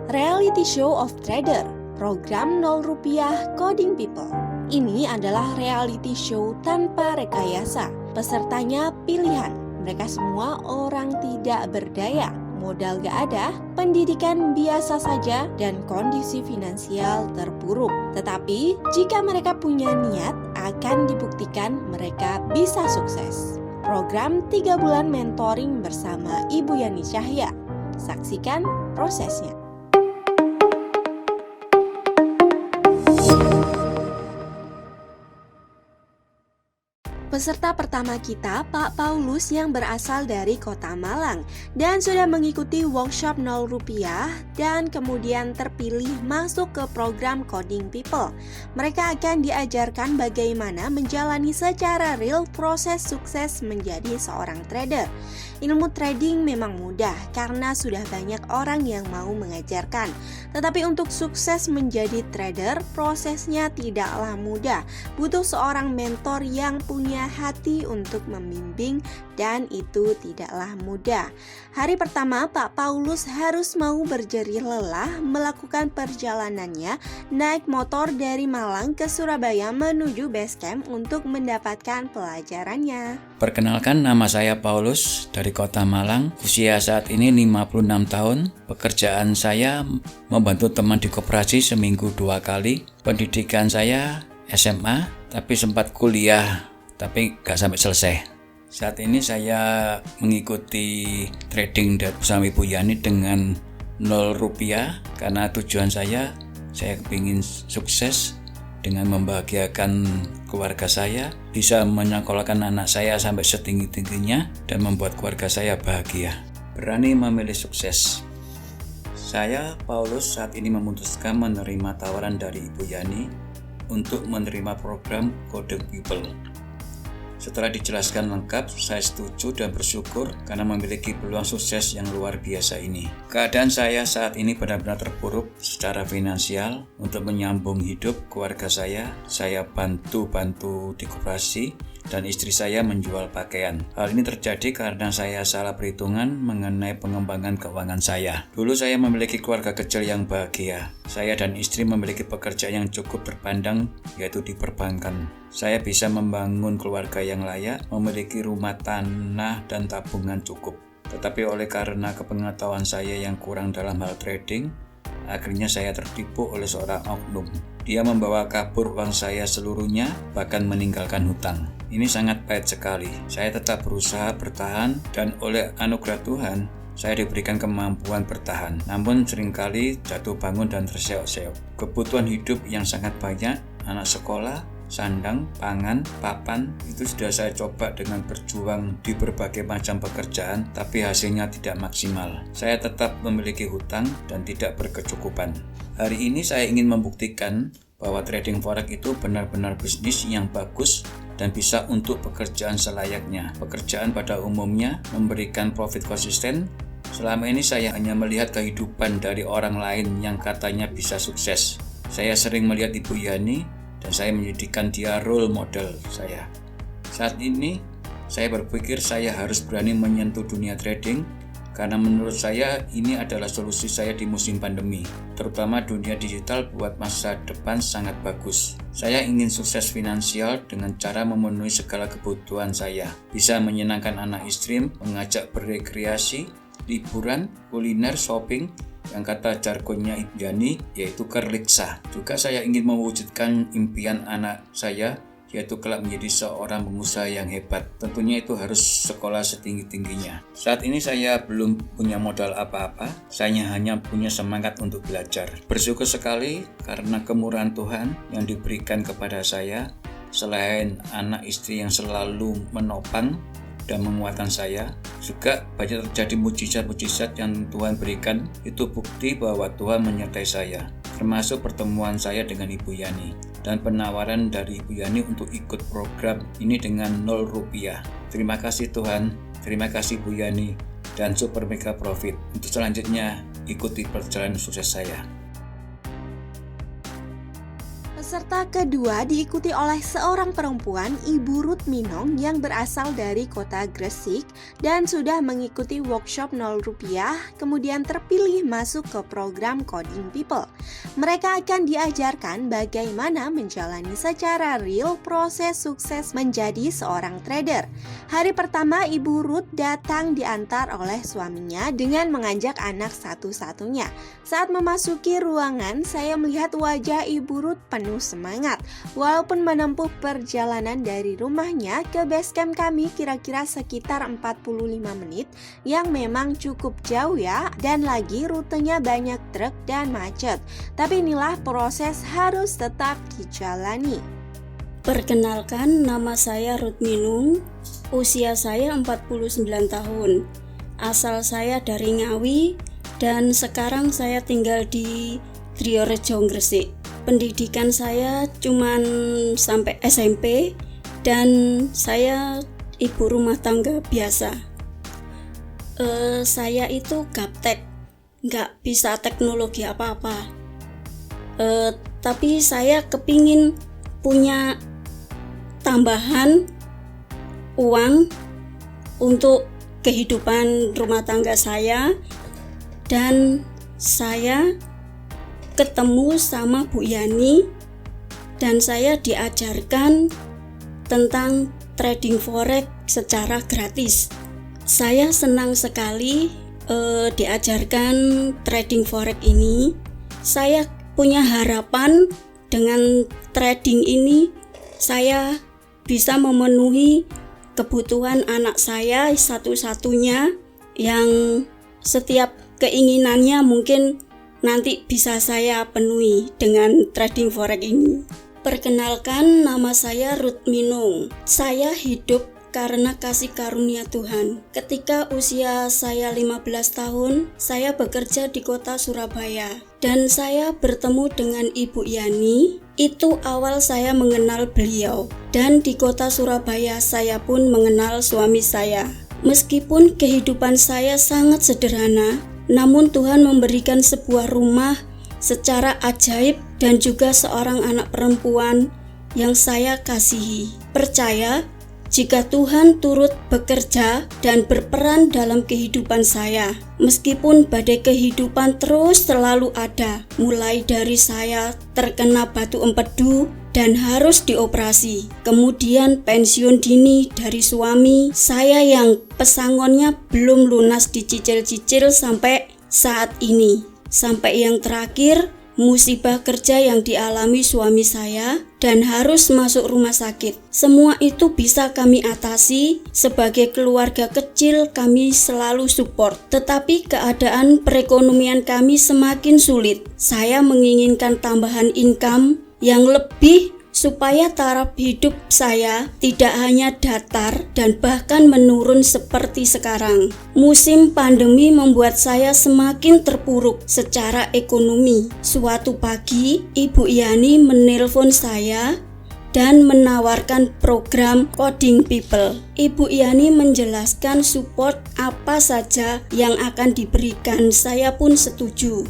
Reality Show of Trader, program 0 rupiah Coding People. Ini adalah reality show tanpa rekayasa. Pesertanya pilihan. Mereka semua orang tidak berdaya, modal gak ada, pendidikan biasa saja, dan kondisi finansial terpuruk. Tetapi jika mereka punya niat, akan dibuktikan mereka bisa sukses. Program 3 bulan mentoring bersama Ibu Yani Cahya. Saksikan prosesnya. Peserta pertama kita, Pak Paulus yang berasal dari Kota Malang dan sudah mengikuti workshop 0 rupiah dan kemudian terpilih masuk ke program Coding People. Mereka akan diajarkan bagaimana menjalani secara real proses sukses menjadi seorang trader. Ilmu trading memang mudah karena sudah banyak orang yang mau mengajarkan. Tetapi untuk sukses menjadi trader, prosesnya tidaklah mudah. Butuh seorang mentor yang punya hati untuk membimbing dan itu tidaklah mudah. Hari pertama Pak Paulus harus mau berjerih lelah melakukan perjalanannya naik motor dari Malang ke Surabaya menuju base camp untuk mendapatkan pelajarannya. Perkenalkan, nama saya Paulus dari Kota Malang. Usia saat ini 56 tahun. Pekerjaan saya membantu teman di koperasi seminggu 2 kali. Pendidikan saya SMA, tapi sempat kuliah, tapi gak sampai selesai. Saat ini saya mengikuti trading bersama Ibu Yani dengan 0 rupiah karena tujuan saya ingin sukses dengan membahagiakan keluarga saya, bisa menyekolahkan anak saya sampai setinggi-tingginya dan membuat keluarga saya bahagia. Berani memilih sukses. Saya, Paulus, saat ini memutuskan menerima tawaran dari Ibu Yani untuk menerima program Coding People. Setelah dijelaskan lengkap, saya setuju dan bersyukur karena memiliki peluang sukses yang luar biasa ini. Keadaan saya saat ini benar-benar terpuruk secara finansial. Untuk menyambung hidup keluarga saya bantu di koperasi dan istri saya menjual pakaian. Hal ini terjadi karena saya salah perhitungan mengenai pengembangan keuangan saya. Dulu saya memiliki keluarga kecil yang bahagia. Saya dan istri memiliki pekerjaan yang cukup terpandang, yaitu di perbankan. Saya bisa membangun keluarga yang layak, memiliki rumah tanah dan tabungan cukup. Tetapi oleh karena kepengetahuan saya yang kurang dalam hal trading, akhirnya saya tertipu oleh seorang oknum. Dia membawa kabur uang saya seluruhnya, bahkan meninggalkan hutang. Ini sangat pahit sekali. Saya tetap berusaha bertahan dan oleh anugerah Tuhan, saya diberikan kemampuan bertahan. Namun seringkali jatuh bangun dan terseok-seok. Kebutuhan hidup yang sangat banyak, anak sekolah, sandang, pangan, papan, itu sudah saya coba dengan berjuang di berbagai macam pekerjaan, tapi hasilnya tidak maksimal. Saya tetap memiliki hutang dan tidak berkecukupan. Hari ini saya ingin membuktikan bahwa trading forex itu benar-benar bisnis yang bagus dan bisa untuk pekerjaan selayaknya. Pekerjaan pada umumnya memberikan profit konsisten. Selama ini saya hanya melihat kehidupan dari orang lain yang katanya bisa sukses. Saya sering melihat Ibu Yani dan saya menjadikan dia role model saya. Saat ini saya berpikir saya harus berani menyentuh dunia trading karena menurut saya ini adalah solusi saya di musim pandemi. Terutama dunia digital buat masa depan sangat bagus. Saya ingin sukses finansial dengan cara memenuhi segala kebutuhan saya. Bisa menyenangkan anak istri, mengajak berrekreasi, liburan, kuliner, shopping, yang kata jargonnya Ibu Yani yaitu kerliksa. Juga saya ingin mewujudkan impian anak saya, yaitu kelak menjadi seorang pengusaha yang hebat. Tentunya itu harus sekolah setinggi-tingginya. Saat ini saya belum punya modal apa-apa, saya hanya punya semangat untuk belajar. Bersyukur sekali karena kemurahan Tuhan yang diberikan kepada saya, selain anak istri yang selalu menopang dan menguatkan saya, juga banyak terjadi mujizat-mujizat yang Tuhan berikan. Itu bukti bahwa Tuhan menyertai saya, termasuk pertemuan saya dengan Ibu Yani dan penawaran dari Ibu Yani untuk ikut program ini dengan 0 rupiah. Terima kasih Tuhan, terima kasih Bu Yani dan Super Mega Profit. Untuk selanjutnya ikuti perjalanan sukses saya. Peserta kedua diikuti oleh seorang perempuan, Ibu Ruth Minong yang berasal dari kota Gresik dan sudah mengikuti workshop 0 rupiah, kemudian terpilih masuk ke program Coding People. Mereka akan diajarkan bagaimana menjalani secara real proses sukses menjadi seorang trader. Hari pertama Ibu Ruth datang diantar oleh suaminya dengan mengajak anak satu-satunya. Saat memasuki ruangan, saya melihat wajah Ibu Ruth penuh semangat. Walaupun menempuh perjalanan dari rumahnya ke basecamp kami kira-kira sekitar 45 menit yang memang cukup jauh ya, dan lagi rutenya banyak truk dan macet. Tapi inilah proses harus tetap dijalani. Perkenalkan, nama saya Ruth Minong, usia saya 49 tahun. Asal saya dari Ngawi dan sekarang saya tinggal di Triorejo, Gresik. Pendidikan saya cuman sampai SMP dan saya ibu rumah tangga biasa. Saya itu gaptek, nggak bisa teknologi apa-apa. Tapi saya kepingin punya tambahan uang untuk kehidupan rumah tangga saya, dan saya ketemu sama Bu Yani dan saya diajarkan tentang trading forex secara gratis. Saya senang sekali diajarkan trading forex ini. Saya punya harapan dengan trading ini saya bisa memenuhi kebutuhan anak saya satu-satunya yang setiap keinginannya mungkin nanti bisa saya penuhi dengan trading forex ini. Perkenalkan, nama saya Ruth Minong. Saya hidup karena kasih karunia Tuhan. Ketika usia saya 15 tahun, saya bekerja di kota Surabaya dan saya bertemu dengan Ibu Yani. Itu awal saya mengenal beliau, dan di kota Surabaya saya pun mengenal suami saya. Meskipun kehidupan saya sangat sederhana, namun Tuhan memberikan sebuah rumah secara ajaib dan juga seorang anak perempuan yang saya kasihi. Percaya jika Tuhan turut bekerja dan berperan dalam kehidupan saya, meskipun badai kehidupan terus selalu ada, mulai dari saya terkena batu empedu dan harus dioperasi, kemudian pensiun dini dari suami saya yang pesangonnya belum lunas dicicil-cicil sampai saat ini, sampai yang terakhir musibah kerja yang dialami suami saya dan harus masuk rumah sakit. Semua itu bisa kami atasi. Sebagai keluarga kecil kami selalu support, tetapi keadaan perekonomian kami semakin sulit. Saya menginginkan tambahan income yang lebih supaya taraf hidup saya tidak hanya datar dan bahkan menurun seperti sekarang. Musim pandemi membuat saya semakin terpuruk secara ekonomi. Suatu pagi, Ibu Yani menelpon saya dan menawarkan program Coding People. Ibu Yani menjelaskan support apa saja yang akan diberikan. Saya pun setuju.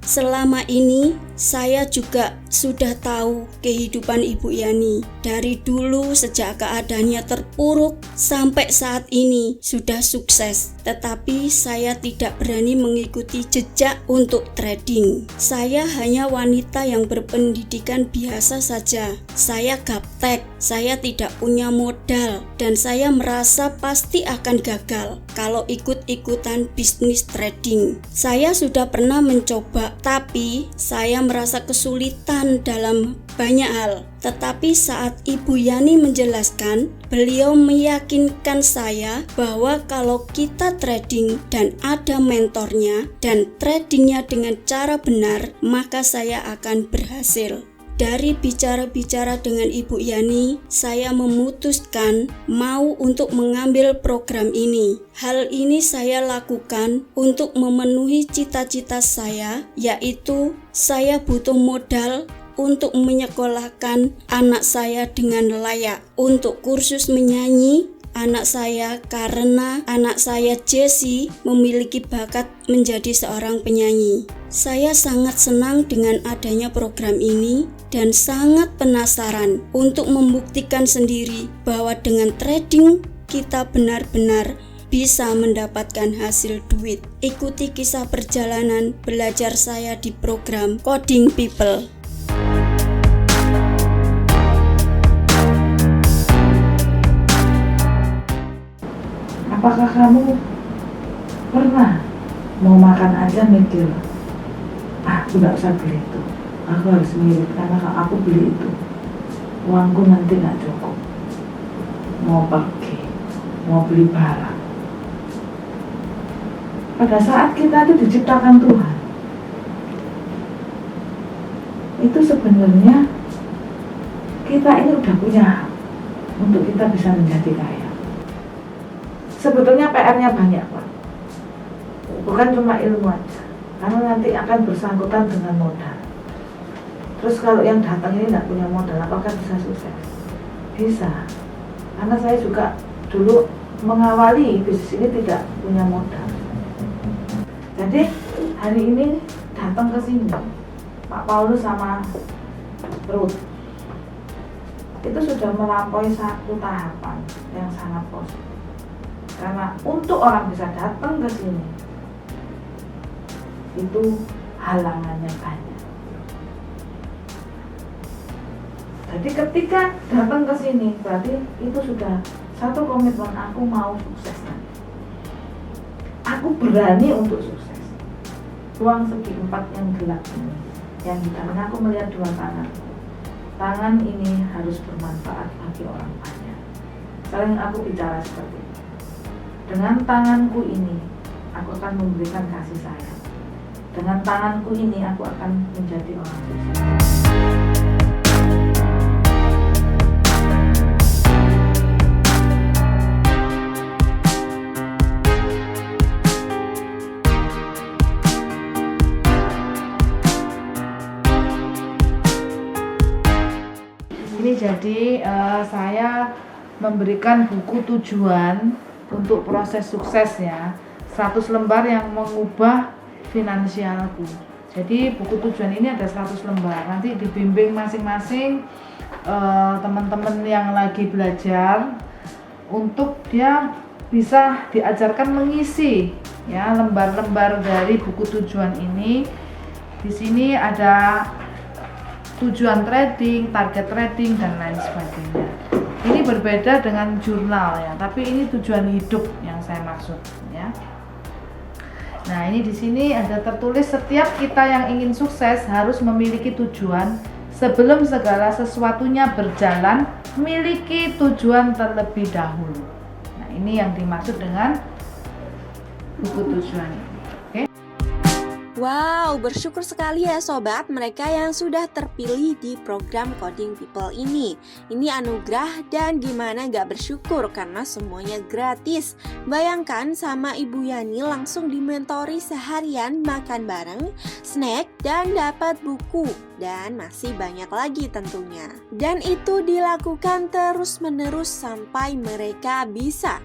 Selama ini saya juga sudah tahu kehidupan Ibu Yani. Dari dulu sejak keadaannya terpuruk sampai saat ini sudah sukses. Tetapi saya tidak berani mengikuti jejak untuk trading. Saya hanya wanita yang berpendidikan biasa saja. Saya gaptek, saya tidak punya modal, dan saya merasa pasti akan gagal kalau ikut-ikutan bisnis trading. Saya sudah pernah mencoba, tapi saya merasa kesulitan dalam banyak hal. Tetapi saat Ibu Yani menjelaskan, beliau meyakinkan saya bahwa kalau kita trading dan ada mentornya dan tradingnya dengan cara benar, maka saya akan berhasil. Dari bicara-bicara dengan Ibu Yani, saya memutuskan mau untuk mengambil program ini. Hal ini saya lakukan untuk memenuhi cita-cita saya, yaitu saya butuh modal untuk menyekolahkan anak saya dengan layak, untuk kursus menyanyi anak saya karena anak saya Jessie memiliki bakat menjadi seorang penyanyi. Saya sangat senang dengan adanya program ini dan sangat penasaran untuk membuktikan sendiri bahwa dengan trading kita benar-benar bisa mendapatkan hasil duit. Ikuti kisah perjalanan belajar saya di program Coding People. Apakah kamu pernah mau makan aja mikir, aku nggak usah beli itu, aku harus mirip karena kalau aku beli itu uangku nanti nggak cukup, mau pergi, mau beli barang. Pada saat kita itu diciptakan Tuhan, itu sebenarnya kita ini udah punya hak untuk kita bisa menjadi kaya. Sebetulnya PR-nya banyak, Pak. Bukan cuma ilmu aja, karena nanti akan bersangkutan dengan modal. Terus kalau yang datang ini tidak punya modal, apakah bisa sukses? Bisa. Karena saya juga dulu mengawali bisnis ini tidak punya modal. Jadi hari ini datang ke sini, Pak Paulus sama Ruth itu sudah melampaui satu tahapan yang sangat positif. Karena untuk orang bisa datang ke sini itu halangannya banyak. Jadi ketika datang ke sini berarti itu sudah satu komitmen, aku mau sukses nanti. Aku berani untuk sukses. Ruang segi empat yang gelap ini, yang di tangan aku melihat dua tangan. Tangan ini harus bermanfaat bagi orang banyak. Sering aku bicara seperti itu. Dengan tanganku ini, aku akan memberikan kasih sayang. Dengan tanganku ini, aku akan menjadi orang sukses. Ini jadi saya memberikan buku tujuan untuk proses suksesnya, 100 lembar yang mengubah finansialku. Jadi buku tujuan ini ada 100 lembar. Nanti dibimbing masing-masing teman-teman yang lagi belajar untuk dia bisa diajarkan mengisi ya lembar-lembar dari buku tujuan ini. Di sini ada tujuan trading, target trading dan lain sebagainya. Ini berbeda dengan jurnal ya, tapi ini tujuan hidup yang saya maksud ya. Nah, ini di sini ada tertulis setiap kita yang ingin sukses harus memiliki tujuan. Sebelum segala sesuatunya berjalan, miliki tujuan terlebih dahulu. Nah, ini yang dimaksud dengan buku tujuan ini. Oke? Wow, bersyukur sekali ya sobat mereka yang sudah terpilih di program Coding People ini. Ini anugerah dan gimana gak bersyukur karena semuanya gratis. Bayangkan sama Ibu Yani langsung dimentori seharian, makan bareng, snack, dan dapat buku. Dan masih banyak lagi tentunya. Dan itu dilakukan terus-menerus sampai mereka bisa